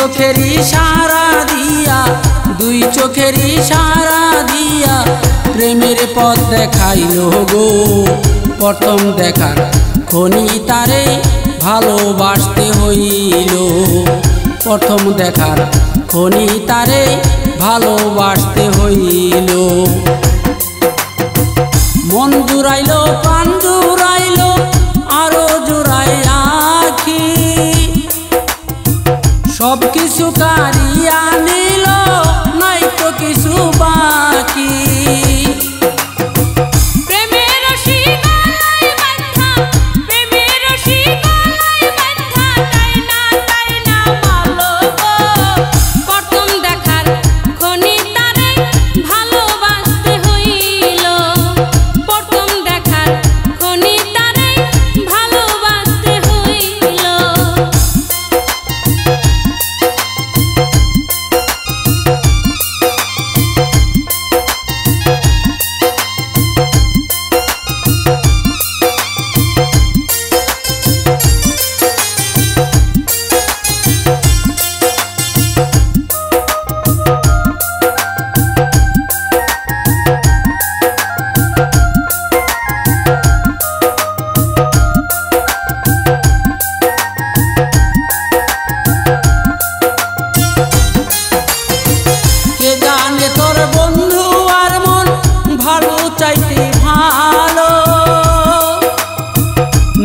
চোখের ইশারা দিয়া, দুই চোখের ইশারা দিয়া প্রেমের পথ দেখাইলো গো। প্রথম দেখার খনি তারে ভালোবাসতে হইল, প্রথম দেখার খনি তারে ভালোবাসতে হইল। মন জুড়াইলো প্রাণ জুড়াইলো আরো জুড়াই আখি, সব কিছু কারিয়া নিল নাই তো কিছু বাকি।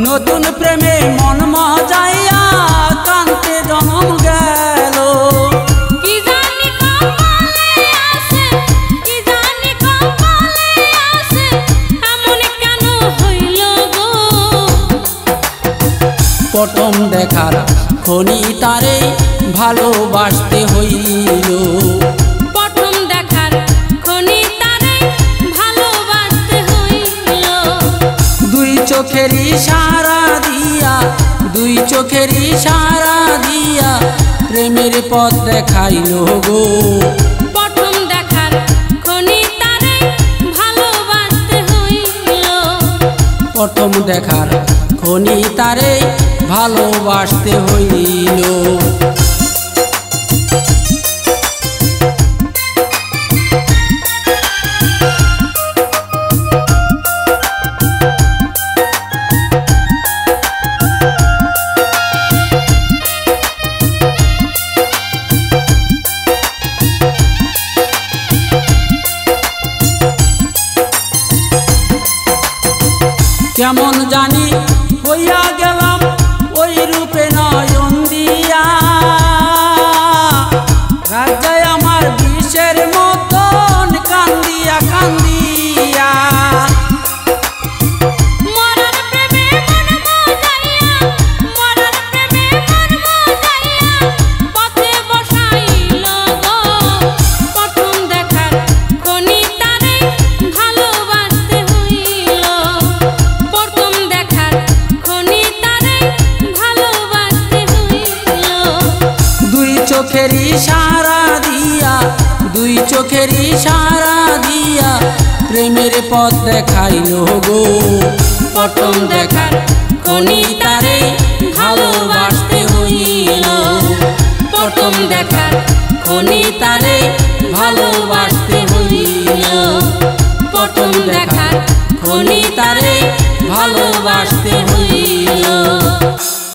নতুন প্রেমে মন মজাইয়া কান্তে জনম গেল, কি জানি কপালে আছে, কি জানি কপালে আছে, এমন কেন হইল গো। প্রথম দেখার খনি তারে ভালোবাসতে হইল, প্রথম দেখার খনি তারে ভালোবাসতে হইল। দুই চোখের ইশারা দিয়া, দুই চোখের ইশারা দিয়া প্রেমের পথ দেখাইলো গো। প্রথম দেখার খনি তারে ভালোবাসতে হইল, প্রথম দেখার খনি তারে ভালোবাসতে হইল। কেমন জানি হইয়া গেলাম ওই রূপে নয়ন দিয়া, রাজায় আমার বিষের মতন কান্দিয়া কান্দিয়া। মরার প্রেমে মন মজাইয়া, মরার প্রেমে মন মজাইয়া পথে বসাইল গো। প্রথম দেখার খনি তারে ভালোবাসতে হইল, প্রথম দেখার খনি তারে ভালোবাসতে হইল। দুই চোখের ইশারা দিয়া, দুই চোখের ইশারা দিয়া প্রেমের পথ দেখাইলো গো। প্রথম দেখার খনি তারে ভালোবাসতে হইল, প্রথম দেখার খনি তারে ভালোবাসতে হইল, প্রথম দেখার খনি তারে ভালোবাসতে হইল।